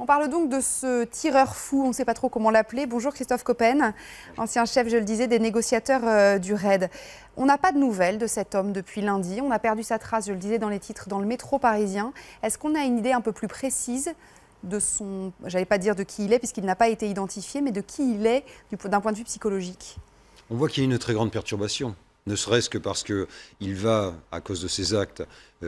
On parle donc de ce tireur fou, on ne sait pas trop comment l'appeler. Bonjour Christophe Coppen, ancien chef, je le disais, des négociateurs du RAID. On n'a pas de nouvelles de cet homme depuis lundi. On a perdu sa trace, je le disais dans les titres, dans le métro parisien. Est-ce qu'on a une idée un peu plus précise de son, j'allais pas dire de qui il est, puisqu'il n'a pas été identifié, mais de qui il est d'un point de vue psychologique? On voit qu'il y a une très grande perturbation, ne serait-ce que parce qu'il va, à cause de ses actes,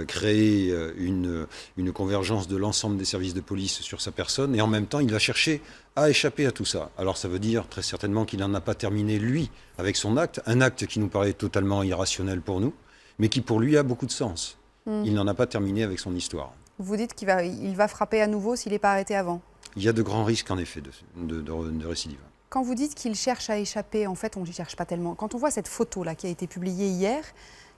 créer une convergence de l'ensemble des services de police sur sa personne, et en même temps, il va chercher à échapper à tout ça. Alors ça veut dire très certainement qu'il n'en a pas terminé, lui, avec son acte, un acte qui nous paraît totalement irrationnel pour nous, mais qui pour lui a beaucoup de sens. Il n'en a pas terminé avec son histoire. Vous dites qu'il va frapper à nouveau s'il n'est pas arrêté avant? Il y a de grands risques, en effet, de récidive. Quand vous dites qu'il cherche à échapper, en fait, on ne cherche pas tellement. Quand on voit cette photo-là qui a été publiée hier,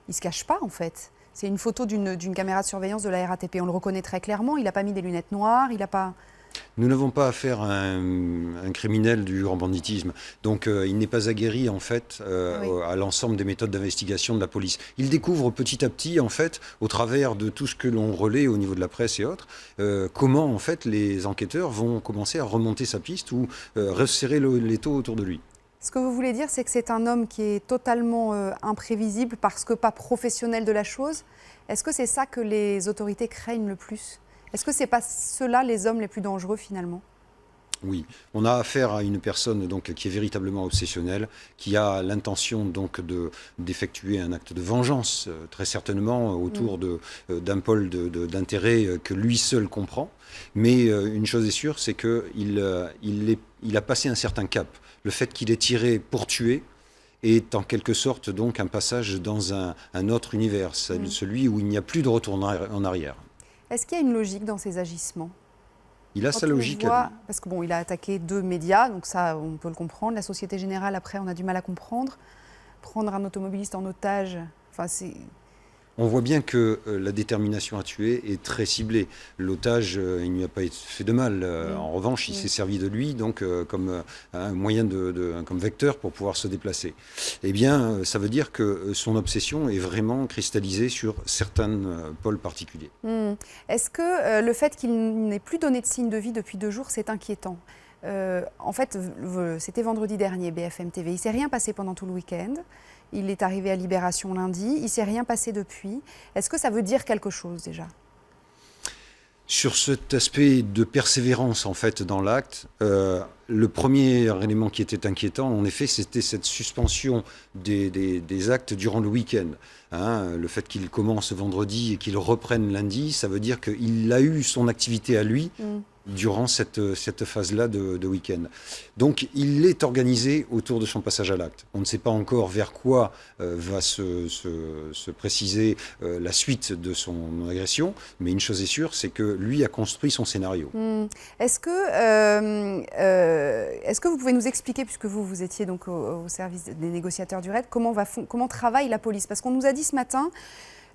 il ne se cache pas, en fait. C'est une photo d'une caméra de surveillance de la RATP. On le reconnaît très clairement. Il n'a pas mis des lunettes noires, il n'a pas... Nous n'avons pas affaire à un criminel du grand banditisme. Donc il n'est pas aguerri en fait à l'ensemble des méthodes d'investigation de la police. Il découvre petit à petit en fait, au travers de tout ce que l'on relaie au niveau de la presse et autres, comment en fait les enquêteurs vont commencer à remonter sa piste ou resserrer l'étau autour de lui. Ce que vous voulez dire, c'est que c'est un homme qui est totalement imprévisible parce que pas professionnel de la chose. Est-ce que c'est ça que les autorités craignent le plus ? Est-ce que ce n'est pas ceux-là les hommes les plus dangereux finalement ? Oui, on a affaire à une personne donc, qui est véritablement obsessionnelle, qui a l'intention donc d'effectuer un acte de vengeance, très certainement autour d'un pôle d'intérêt que lui seul comprend. Mais une chose est sûre, c'est qu'il a passé un certain cap. Le fait qu'il ait tiré pour tuer est en quelque sorte donc un passage dans un autre univers, celui où il n'y a plus de retour en arrière. Est-ce qu'il y a une logique dans ses agissements ? Il a sa logique à lui. Parce que bon, il a attaqué 2 médias, donc ça, on peut le comprendre. La Société Générale, après, on a du mal à comprendre. Prendre un automobiliste en otage, enfin, c'est... On voit bien que la détermination à tuer est très ciblée. L'otage, il ne lui a pas fait de mal. En revanche, il s'est servi de lui donc, comme un moyen, comme vecteur pour pouvoir se déplacer. Eh bien, ça veut dire que son obsession est vraiment cristallisée sur certains pôles particuliers. Est-ce que le fait qu'il n'ait plus donné de signe de vie depuis 2 jours, c'est inquiétant ? En fait, c'était vendredi dernier, BFM TV. Il ne s'est rien passé pendant tout le week-end. Il est arrivé à Libération lundi. Il ne s'est rien passé depuis. Est-ce que ça veut dire quelque chose déjà ? Sur cet aspect de persévérance en fait dans l'acte, le premier élément qui était inquiétant, en effet, c'était cette suspension des actes durant le week-end. Le fait qu'il commence vendredi et qu'il reprenne lundi, ça veut dire qu'il a eu son activité à lui durant cette phase-là de week-end. Donc il est organisé autour de son passage à l'acte. On ne sait pas encore vers quoi va se préciser la suite de son agression, mais une chose est sûre, c'est que lui a construit son scénario. Est-ce que vous pouvez nous expliquer, puisque vous étiez donc au service des négociateurs du RAID, comment travaille la police ? Parce qu'on nous a dit ce matin,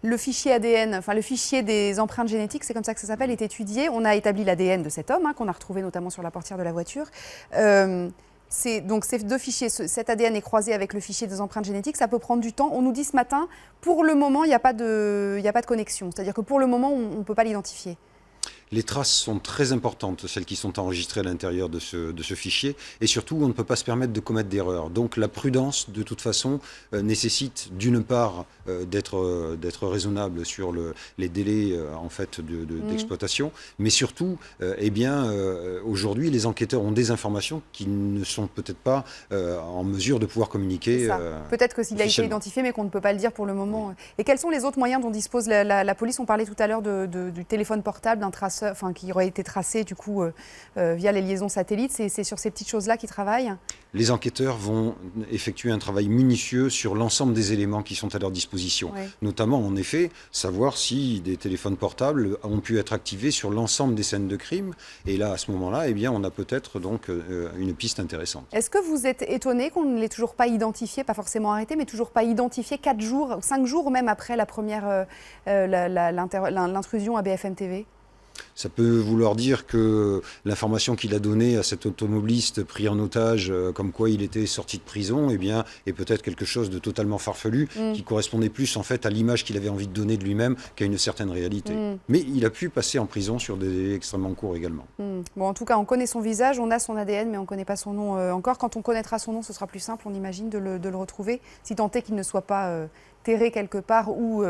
le fichier ADN, enfin le fichier des empreintes génétiques, c'est comme ça que ça s'appelle, est étudié. On a établi l'ADN de cet homme, qu'on a retrouvé notamment sur la portière de la voiture. Donc ces 2 fichiers, cet ADN est croisé avec le fichier des empreintes génétiques, ça peut prendre du temps. On nous dit ce matin, pour le moment, il n'y a pas de connexion. C'est-à-dire que pour le moment, on ne peut pas l'identifier. Les traces sont très importantes, celles qui sont enregistrées à l'intérieur de ce fichier, et surtout on ne peut pas se permettre de commettre d'erreurs. Donc la prudence, de toute façon, nécessite d'une part d'être raisonnable sur les délais en fait d'exploitation, mais surtout, aujourd'hui les enquêteurs ont des informations qui ne sont peut-être pas en mesure de pouvoir communiquer. Peut-être que s'il a été identifié, mais qu'on ne peut pas le dire pour le moment. Oui. Et quels sont les autres moyens dont dispose la police ? On parlait tout à l'heure du téléphone portable, d'un traceur, qui aurait été tracé du coup via les liaisons satellites. C'est sur ces petites choses-là qu'ils travaillent ? Les enquêteurs vont effectuer un travail minutieux sur l'ensemble des éléments qui sont à leur disposition. Oui. Notamment, en effet, savoir si des téléphones portables ont pu être activés sur l'ensemble des scènes de crime. Et là, à ce moment-là, eh bien, on a peut-être donc une piste intéressante. Est-ce que vous êtes étonné qu'on ne l'ait toujours pas identifié, pas forcément arrêté, mais toujours pas identifié 4 jours, 5 jours même après la première l'intrusion à BFM TV ? Ça peut vouloir dire que l'information qu'il a donnée à cet automobiliste pris en otage, comme quoi il était sorti de prison, eh bien, est peut-être quelque chose de totalement farfelu, qui correspondait plus en fait à l'image qu'il avait envie de donner de lui-même qu'à une certaine réalité. Mais il a pu passer en prison sur des délais extrêmement courts également. Bon, en tout cas, on connaît son visage, on a son ADN, mais on ne connaît pas son nom encore. Quand on connaîtra son nom, ce sera plus simple, on imagine, de le retrouver, si tant est qu'il ne soit pas terré quelque part ou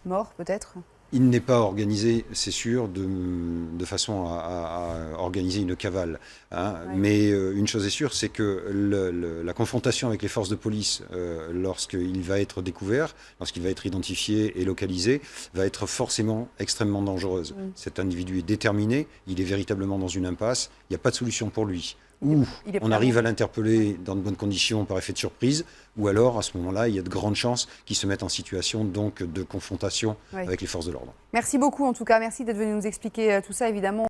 mort, peut-être. Il n'est pas organisé, c'est sûr, de façon à organiser une cavale. Hein. Ouais. Mais une chose est sûre, c'est que la confrontation avec les forces de police, lorsqu'il va être découvert, lorsqu'il va être identifié et localisé, va être forcément extrêmement dangereuse. Cet individu est déterminé, il est véritablement dans une impasse, il n'y a pas de solution pour lui. Ou on arrive à l'interpeller dans de bonnes conditions par effet de surprise, ou alors à ce moment-là, il y a de grandes chances qu'il se mette en situation donc de confrontation avec les forces de l'ordre. Merci beaucoup en tout cas, merci d'être venu nous expliquer tout ça évidemment.